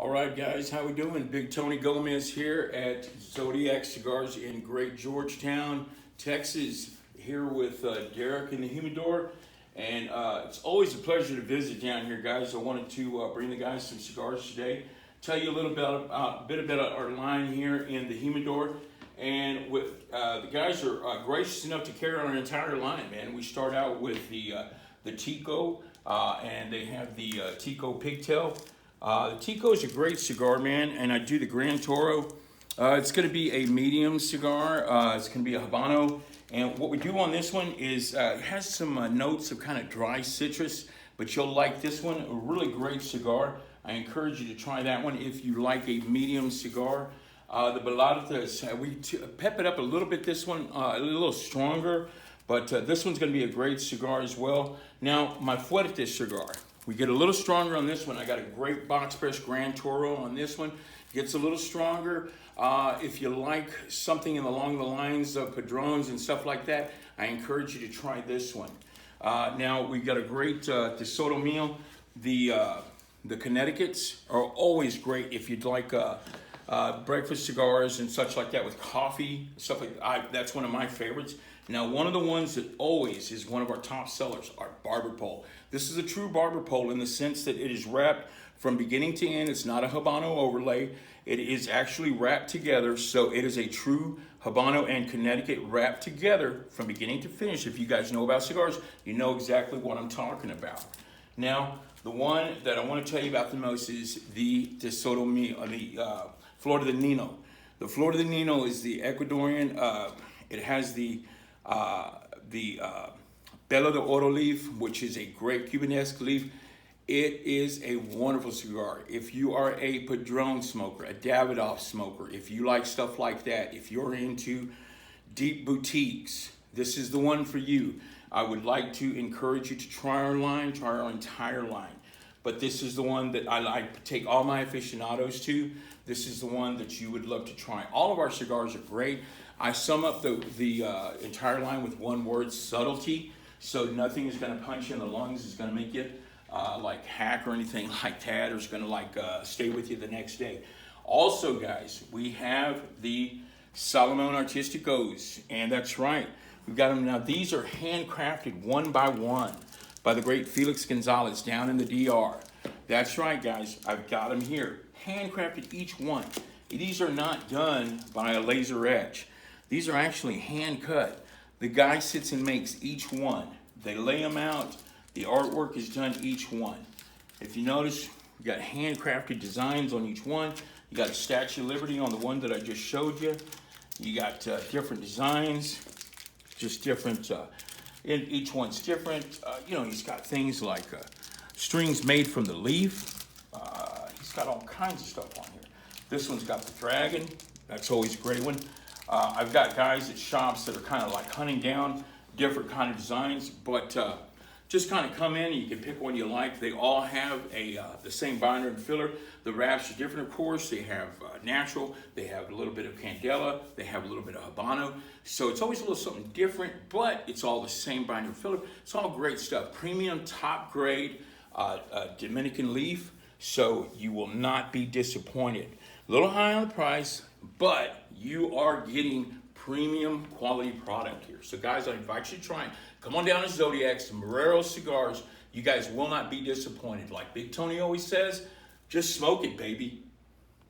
All right, guys, how we doing? Big Tony Gomez here at Zodi'x Cigars in Great Georgetown, Texas. Here with Derek in the humidor, and it's always a pleasure to visit down here, guys. I wanted to bring the guys some cigars today. Tell you a little bit about our line here in the humidor, and with the guys are gracious enough to carry our entire line. Man, we start out with the Tico, and they have the Tico Pigtail. The Tico is a great cigar, man, and I do the Gran Toro. It's going to be a medium cigar. It's going to be a Habano. And what we do on this one is it has some notes of kind of dry citrus, but you'll like this one. A really great cigar. I encourage you to try that one if you like a medium cigar. The Baladas, we pep it up a little bit, this one, a little stronger, but this one's going to be a great cigar as well. Now, my Fuerte cigar. We get a little stronger on this one. I got a great box press Gran Toro on this one. Gets a little stronger. If you like something along the lines of Padrones and stuff like that, I encourage you to try this one. Now we got a great DeSoto meal. The Connecticut's are always great if you'd like breakfast cigars and such like that with coffee, stuff like that. That's one of my favorites. Now, one of the ones that always is one of our top sellers are Barber Pole. This is a true Barber Pole in the sense that it is wrapped from beginning to end. It's not a Habano overlay. It is actually wrapped together, so it is a true Habano and Connecticut wrapped together from beginning to finish. If you guys know about cigars, you know exactly what I'm talking about. Now, the one that I want to tell you about the most is the DeSoto meal, the Flor de Nino. The Flor de Nino is the Ecuadorian. It has the Bella de Oro leaf, which is a great Cubanesque leaf. It is a wonderful cigar. If you are a Padron smoker, a Davidoff smoker, if you like stuff like that, if you're into deep boutiques, this is the one for you. I would like to encourage you to try our line, try our entire line. But this is the one that I like to take all my aficionados to. This is the one that you would love to try. All of our cigars are great. I sum up the entire line with one word: subtlety. So nothing is going to punch you in the lungs. It's going to make you like hack or anything like that, or it's going to stay with you the next day. Also, guys, we have the Salomon Artisticos, and that's right. We've got them now. These are handcrafted one by one by the great Felix Gonzalez down in the DR. That's right, guys. I've got them here. Handcrafted each one. These are not done by a laser etch. These are actually hand cut. The guy sits and makes each one. They lay them out. The artwork is done each one. If you notice, you got handcrafted designs on each one. You got a Statue of Liberty on the one that I just showed you. You got different designs, just different. Each one's different. He's got things like strings made from the leaf. He's got all kinds of stuff on here. This one's got the dragon. That's always a great one. I've got guys at shops that are kind of like hunting down different kind of designs, but just kind of come in and you can pick one you like. They all have the same binder and filler. The wraps are different, of course. They have natural. They have a little bit of Candela. They have a little bit of Habano. So it's always a little something different, but it's all the same binder and filler. It's all great stuff. Premium, top grade, Dominican leaf. So you will not be disappointed. A little high on the price, but you are getting premium quality product here. So guys, I invite you to try it. Come on down to Zodi'x, Marrero Cigars. You guys will not be disappointed. Like Big Tony always says, just smoke it, baby.